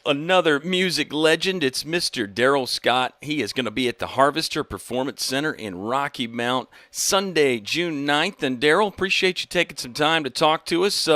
Another music legend, it's Mr. Darrell Scott. He is going to be at the Harvester Performance Center in Rocky Mount Sunday, June 9th. And Darrell, appreciate you taking some time to talk to us.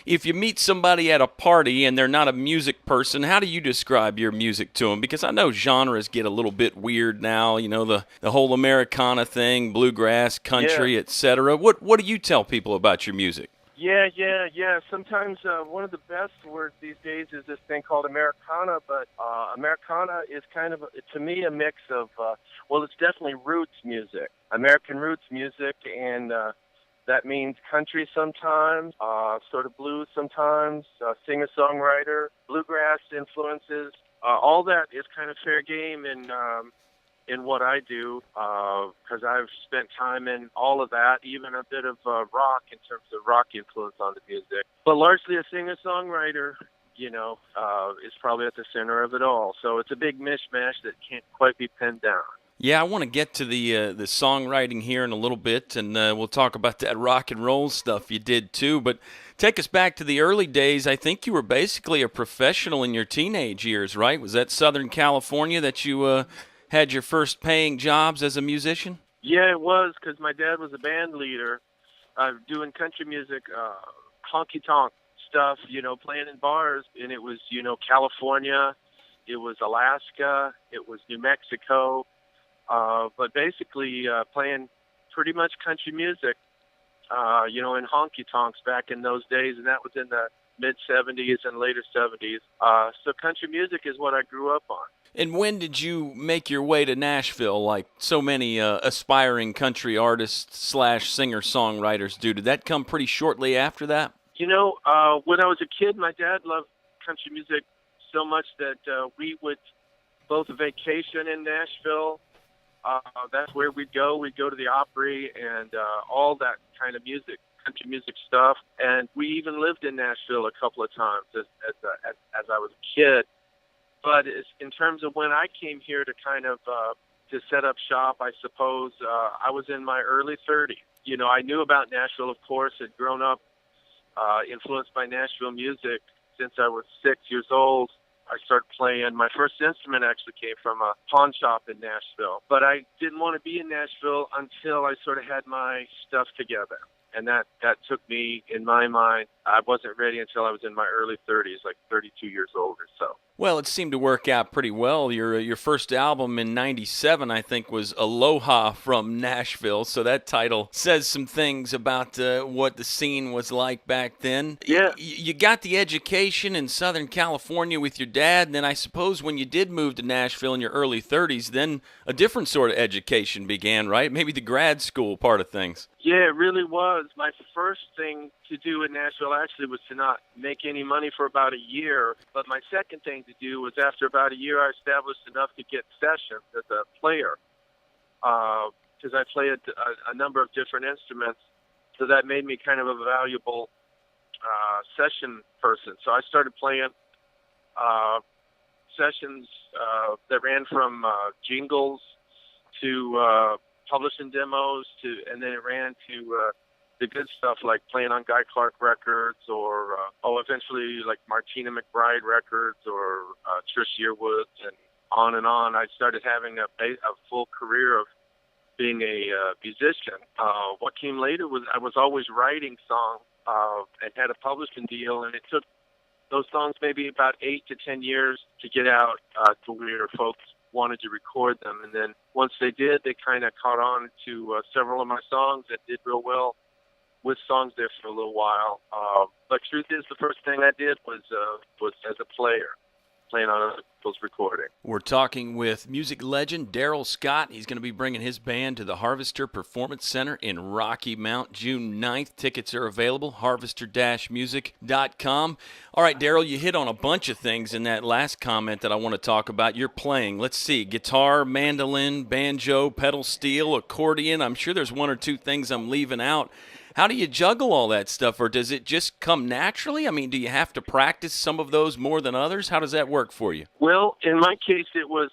If you meet somebody at a party and they're not a music person, how do you describe your music to them? Because I know genres get a little bit weird now, the whole Americana thing, bluegrass, Yeah, country, etc. What do you tell people about your music? yeah. Sometimes one of the best words these days is this thing called Americana, but Americana is kind of, to me, a mix of, well, it's definitely roots music, American roots music, and that means country sometimes, sort of blues sometimes, singer-songwriter, bluegrass influences. All that is kind of fair game in what I do, because I've spent time in all of that, even a bit of rock in terms of rock influence on the music. But largely a singer-songwriter, is probably at the center of it all. So it's a big mishmash that can't quite be pinned down. Yeah, I want to get to the songwriting here in a little bit, and we'll talk about that rock and roll stuff you did too. But take us back to the early days. I think you were basically a professional in your teenage years, right? Was that Southern California that you had your first paying jobs as a musician? Yeah, it was, because my dad was a band leader, doing country music, honky-tonk stuff, playing in bars. And it was, California, it was Alaska, it was New Mexico. But basically playing pretty much country music, in honky tonks back in those days, and that was in the mid 70s and later 70s. So country music is what I grew up on. And when did you make your way to Nashville, like so many aspiring country artists slash singer songwriters do? Did that come pretty shortly after that? When I was a kid, my dad loved country music so much that we would both vacation in Nashville. That's where we'd go. We'd go to the Opry and all that kind of music, country music stuff. And we even lived in Nashville a couple of times as I was a kid. But in terms of when I came here to kind of to set up shop, I suppose I was in my early 30s. I knew about Nashville, of course, had grown up influenced by Nashville music since I was 6 years old. I started playing. My first instrument actually came from a pawn shop in Nashville. But I didn't want to be in Nashville until I sort of had my stuff together. And that took me, in my mind, I wasn't ready until I was in my early 30s, like 32 years old or so. Well, it seemed to work out pretty well. Your first album in '97, I think, was Aloha from Nashville. So that title says some things about what the scene was like back then. Yeah. You got the education in Southern California with your dad, and then I suppose when you did move to Nashville in your early 30s, then a different sort of education began, right? Maybe the grad school part of things. Yeah, it really was. My first thing to do in Nashville actually was to not make any money for about a year. But my second thing to do was after about a year, I established enough to get sessions as a player because I played a number of different instruments. So that made me kind of a valuable session person. So I started playing sessions that ran from jingles to publishing demos and then it ran to the good stuff like playing on Guy Clark records or eventually like Martina McBride records or Trish Yearwood's and on and on. I started having a full career of being a musician. What came later was I was always writing songs and had a publishing deal, and it took those songs maybe about 8 to 10 years to get out to where folks wanted to record them. And then once they did, they kind of caught on to several of my songs that did real well with songs there for a little while. But truth is, the first thing I did was as a player, playing on other people's recording. We're talking with music legend Darrell Scott. He's going to be bringing his band to the Harvester Performance Center in Rocky Mount June 9th. Tickets are available, harvester-music.com. All right, Darrell, you hit on a bunch of things in that last comment that I want to talk about. You're playing, let's see, guitar, mandolin, banjo, pedal steel, accordion. I'm sure there's one or two things I'm leaving out. How do you juggle all that stuff, or does it just come naturally? I mean, do you have to practice some of those more than others? How does that work for you? Well, in my case, it was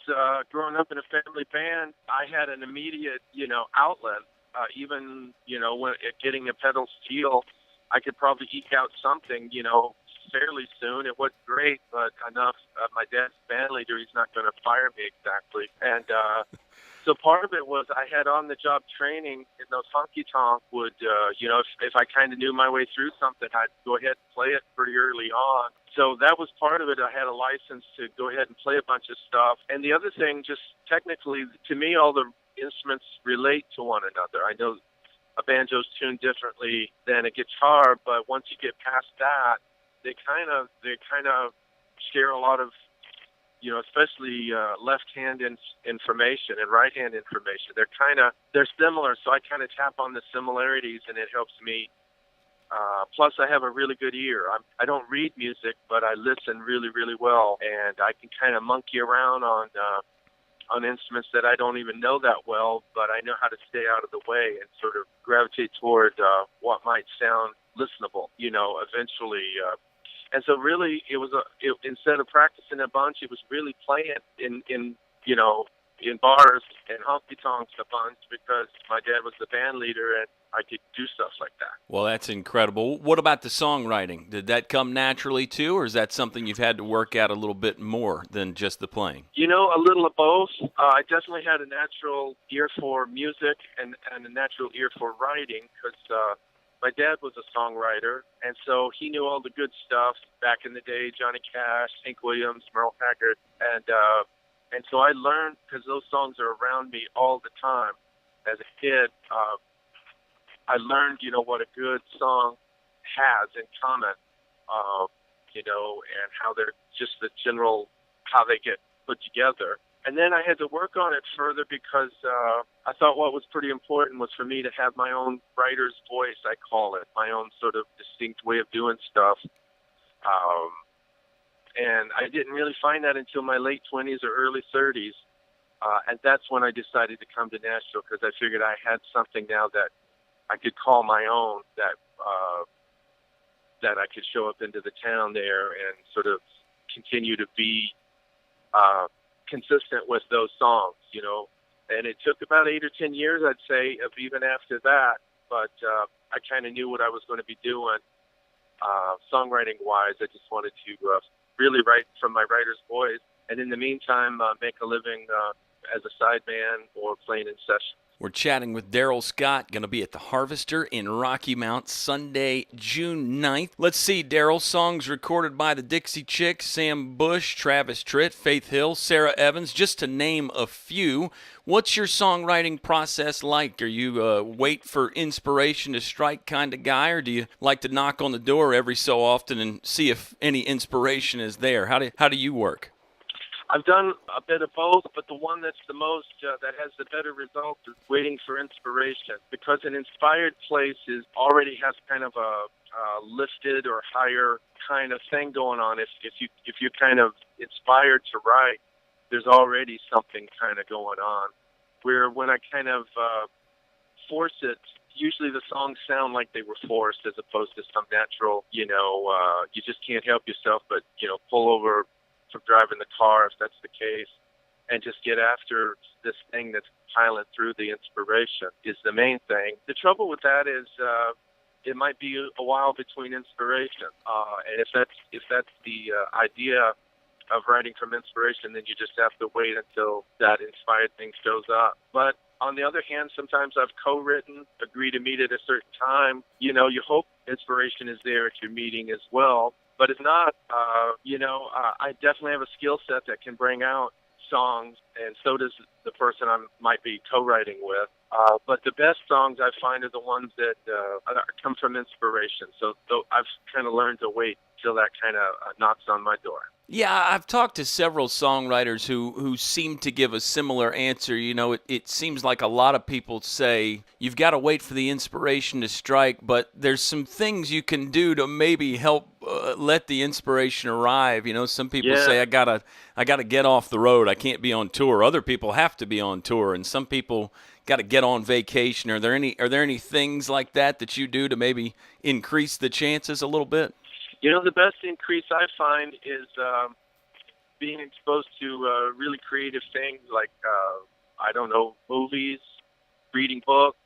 growing up in a family band. I had an immediate, outlet. Even, when getting a pedal steel, I could probably eke out something, fairly soon. It wasn't great, but enough. My dad's band leader, he's not going to fire me exactly. And so part of it was I had on-the-job training in those honky-tonk would, if I kind of knew my way through something, I'd go ahead and play it pretty early on. So that was part of it. I had a license to go ahead and play a bunch of stuff. And the other thing, just technically, to me, all the instruments relate to one another. I know a banjo's tuned differently than a guitar, but once you get past that, they kind of share a lot of, especially left-hand information and right-hand information. They're similar, so I kind of tap on the similarities, and it helps me. Plus, I have a really good ear. I don't read music, but I listen really, really well, and I can kind of monkey around on instruments that I don't even know that well, but I know how to stay out of the way and sort of gravitate toward what might sound listenable, eventually. And so really instead of practicing a bunch, it was really playing in bars and honky-tonks a bunch because my dad was the band leader and I could do stuff like that. Well, that's incredible. What about the songwriting? Did that come naturally too, or is that something you've had to work at a little bit more than just the playing? A little of both. I definitely had a natural ear for music and a natural ear for writing because my dad was a songwriter, and so he knew all the good stuff back in the day, Johnny Cash, Hank Williams, Merle Haggard, and so I learned, because those songs are around me all the time as a kid, I learned, what a good song has in common, and how they're just the general, how they get put together. And then I had to work on it further because I thought what was pretty important was for me to have my own writer's voice, I call it, my own sort of distinct way of doing stuff. And I didn't really find that until my late 20s or early 30s. And that's when I decided to come to Nashville because I figured I had something now that I could call my own, that I could show up into the town there and sort of continue to be consistent with those songs, And it took about 8 or 10 years, I'd say, of even after that. But I kind of knew what I was going to be doing songwriting-wise. I just wanted to really write from my writer's voice. And in the meantime, make a living as a sideman or playing in sessions. We're chatting with Darrell Scott, going to be at the Harvester in Rocky Mount Sunday, June 9th. Let's see, Darrell, songs recorded by the Dixie Chicks, Sam Bush, Travis Tritt, Faith Hill, Sarah Evans, just to name a few. What's your songwriting process like? Are you wait for inspiration to strike kind of guy, or do you like to knock on the door every so often and see if any inspiration is there? How do you work? I've done a bit of both, but the one that's the most, that has the better results is waiting for inspiration, because an inspired place already has kind of a lifted or higher kind of thing going on. If you're kind of inspired to write, there's already something kind of going on. Where when I kind of force it, usually the songs sound like they were forced as opposed to some natural, you just can't help yourself but, pull over from driving the car, if that's the case, and just get after this thing that's piling through the inspiration is the main thing. The trouble with that is it might be a while between inspiration, and if that's the idea of writing from inspiration, then you just have to wait until that inspired thing shows up. But on the other hand, sometimes I've co-written, agree to meet at a certain time. You hope inspiration is there at your meeting as well. But if not, I definitely have a skill set that can bring out songs, and so does the person I might be co-writing with. But the best songs I find are the ones that come from inspiration. So I've kind of learned to wait till that kind of knocks on my door. Yeah, I've talked to several songwriters who seem to give a similar answer. It seems like a lot of people say you've got to wait for the inspiration to strike, but there's some things you can do to maybe help let the inspiration arrive. Some people say I gotta get off the road. I can't be on tour. Other people have to be on tour, and some people got to get on vacation. Are there any things like that you do to maybe increase the chances a little bit? The best increase I find is being exposed to really creative things like, movies, reading books,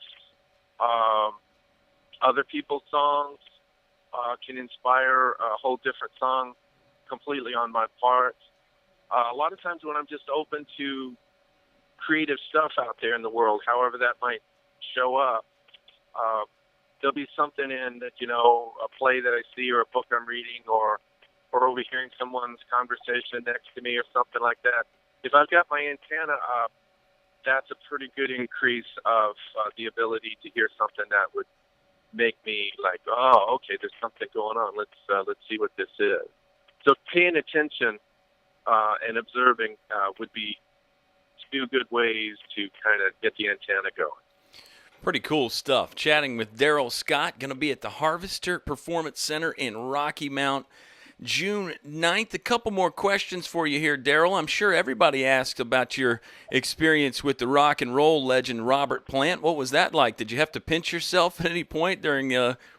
other people's songs, can inspire a whole different song completely on my part. A lot of times when I'm just open to creative stuff out there in the world, however that might show up, uh, there'll be something in that, a play that I see or a book I'm reading or overhearing someone's conversation next to me or something like that. If I've got my antenna up, that's a pretty good increase of the ability to hear something that would make me like, oh, okay, there's something going on. Let's see what this is. So paying attention and observing would be two good ways to kind of get the antenna going. Pretty cool stuff. Chatting with Darrell Scott, going to be at the Harvester Performance Center in Rocky Mount, June 9th. A couple more questions for you here, Darrell. I'm sure everybody asked about your experience with the rock and roll legend Robert Plant. What was that like? Did you have to pinch yourself at any point during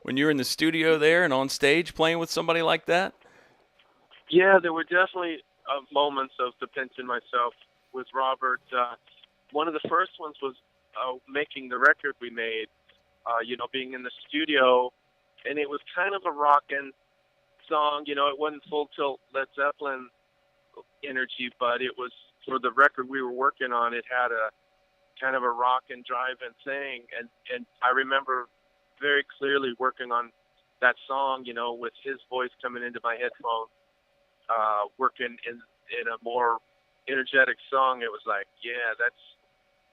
when you were in the studio there and on stage playing with somebody like that? Yeah, there were definitely moments of the pinching myself with Robert. One of the first ones was making the record we made, being in the studio, and it was kind of a rockin' song. It wasn't full tilt Led Zeppelin energy, but it was for the record we were working on. It had a kind of a rock and drive and thing, and I remember very clearly working on that song, with his voice coming into my headphones, working in a more energetic song. It was like, yeah,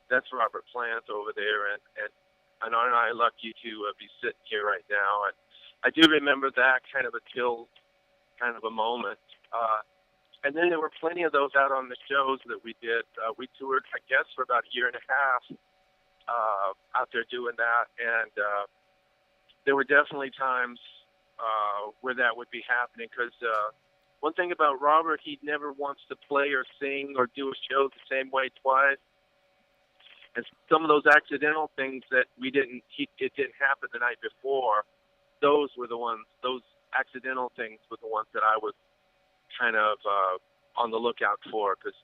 that's Robert Plant over there, and aren't I lucky to be sitting here right now? And I do remember that kind of a chill kind of a moment. And then there were plenty of those out on the shows that we did. We toured, I guess, for about a year and a half out there doing that. And there were definitely times where that would be happening because one thing about Robert, he never wants to play or sing or do a show the same way twice. And some of those accidental things that it didn't happen the night before, those accidental things were the ones that I was kind of on the lookout for, because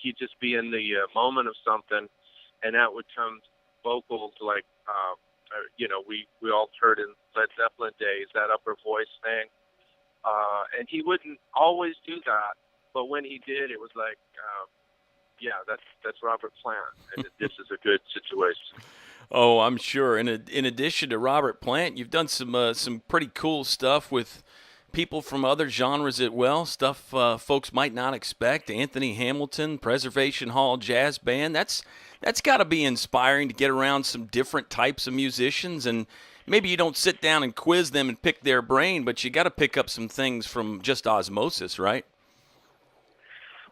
he'd just be in the moment of something, and that would come vocals like, we all heard in Led Zeppelin days, that upper voice thing. And he wouldn't always do that, but when he did, it was like, that's Robert Plant, and this is a good situation. Oh, I'm sure. In addition to Robert Plant, you've done some pretty cool stuff with people from other genres as well, stuff folks might not expect. Anthony Hamilton, Preservation Hall Jazz Band. That's got to be inspiring to get around some different types of musicians, and maybe you don't sit down and quiz them and pick their brain, but you got to pick up some things from just osmosis, right?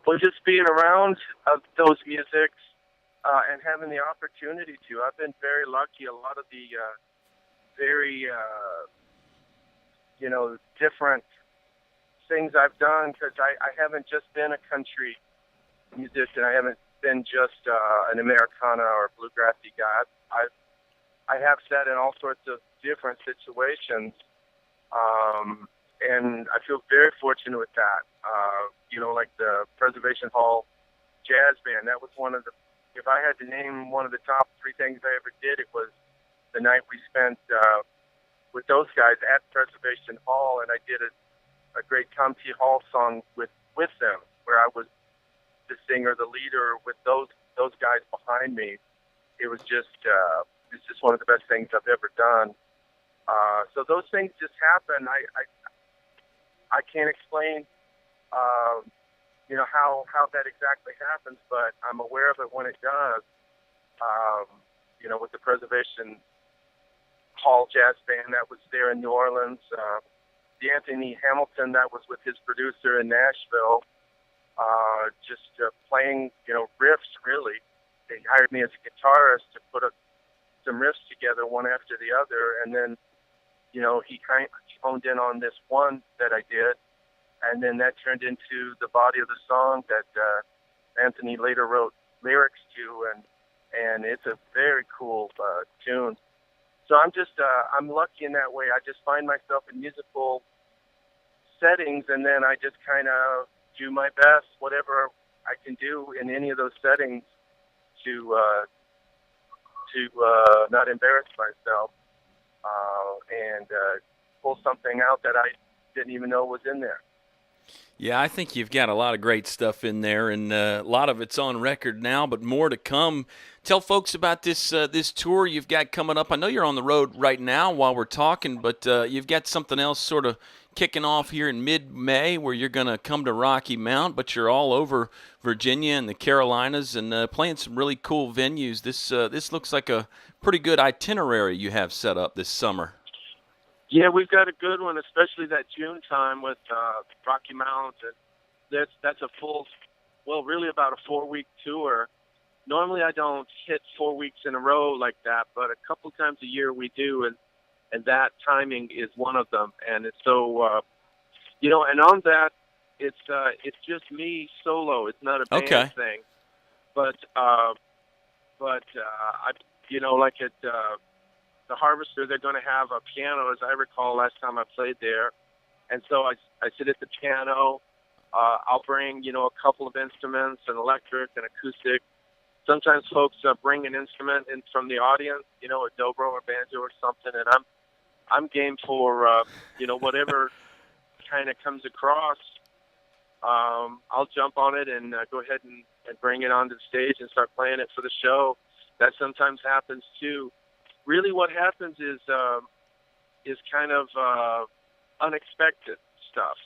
Well, just being around those musics and having the opportunity to. I've been very lucky. A lot of the very, different things I've done, because I haven't just been a country musician. I haven't been just an Americana or bluegrassy guy. I have sat in all sorts of different situations, and I feel very fortunate with that. Like the Preservation Hall Jazz Band, that was one of the, if I had to name one of the top three things I ever did, it was the night we spent with those guys at Preservation Hall, and I did a great Tom T. Hall song with them, where I was the singer, the leader, with those guys behind me. It was just it's just one of the best things I've ever done. So those things just happen. I can't explain how that exactly happens, but I'm aware of it when it does. With the Preservation Hall Jazz Band that was there in New Orleans, the Anthony Hamilton that was with his producer in Nashville, just playing, riffs, really. They hired me as a guitarist to put some riffs together one after the other, and then, he honed in on this one that I did, and then that turned into the body of the song that Anthony later wrote lyrics to, and it's a very cool tune. So I'm lucky in that way. I just find myself in musical settings, and then I just kind of do my best, whatever I can do in any of those settings, to not embarrass myself, and pull something out that I didn't even know was in there. Yeah, I think you've got a lot of great stuff in there, and a lot of it's on record now, but more to come. Tell folks about this tour you've got coming up. I know you're on the road right now while we're talking, but you've got something else sort of kicking off here in mid-May where you're going to come to Rocky Mount, but you're all over Virginia and the Carolinas and playing some really cool venues. This looks like a pretty good itinerary you have set up this summer. Yeah, we've got a good one, especially that June time with Rocky Mount. And that's a full, well, really about a 4-week tour. Normally I don't hit 4 weeks in a row like that, but a couple times a year we do, and that timing is one of them. And it's so, and on that, it's just me solo. It's not a band thing, but I, like at the Harvester, they're going to have a piano, as I recall last time I played there. And so I sit at the piano. I'll bring, a couple of instruments, an electric, an acoustic. Sometimes folks bring an instrument in from the audience, a dobro or banjo or something. And I'm game for, whatever kind of comes across. I'll jump on it and go ahead and bring it onto the stage and start playing it for the show. That sometimes happens too. Really, what happens is kind of unexpected stuff.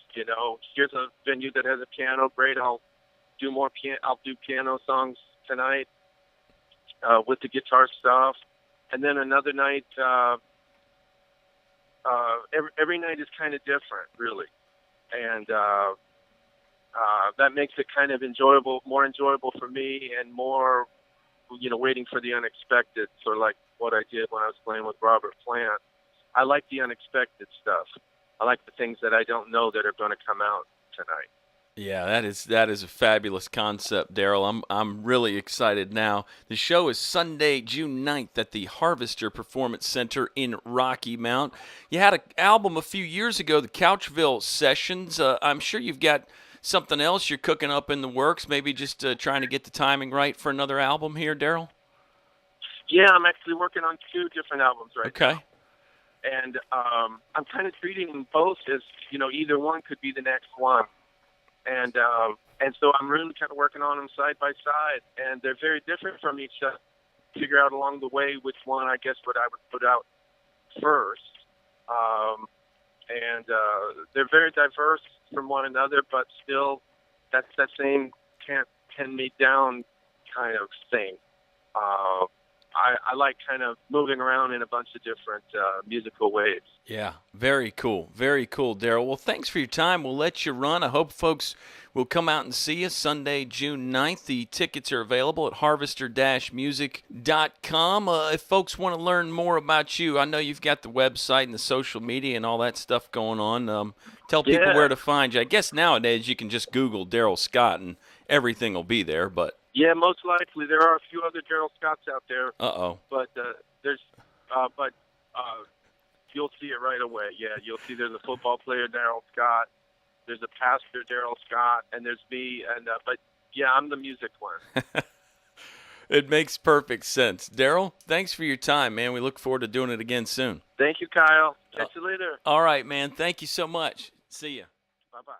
Here's a venue that has a piano. Great, I'll do piano songs tonight with the guitar stuff, and then another night. Every night is kind of different, really, and that makes it kind of more enjoyable for me, and more, waiting for the unexpected, sort of like what I did when I was playing with Robert Plant. I like the unexpected stuff. I like the things that I don't know that are going to come out tonight. Yeah, that is a fabulous concept, Darrell. I'm really excited now. The show is Sunday, June 9th at the Harvester Performance Center in Rocky Mount. You had an album a few years ago, the Couchville Sessions. I'm sure you've got something else you're cooking up in the works, maybe just trying to get the timing right for another album here, Darrell? Yeah, I'm actually working on 2 different albums now. Okay. And I'm kind of treating them both as, either one could be the next one. And so I'm really kind of working on them side by side. And they're very different from each other. Figure out along the way which one, I guess, what I would put out first. They're very diverse from one another, but still that's that same can't pin me down kind of thing. I like kind of moving around in a bunch of different musical ways. Yeah, very cool. Very cool, Darrell. Well, thanks for your time. We'll let you run. I hope folks will come out and see you Sunday, June 9th. The tickets are available at harvester-music.com. If folks want to learn more about you, I know you've got the website and the social media and all that stuff going on. Tell people where to find you. I guess nowadays you can just Google Darrell Scott and everything will be there, but... Yeah, most likely. There are a few other Darrell Scotts out there. Uh-oh. But you'll see it right away. Yeah, you'll see there's a football player, Darrell Scott. There's a pastor, Darrell Scott, and there's me. But yeah, I'm the music one. It makes perfect sense. Darrell, thanks for your time, man. We look forward to doing it again soon. Thank you, Kyle. Catch you later. All right, man. Thank you so much. See ya. Bye-bye.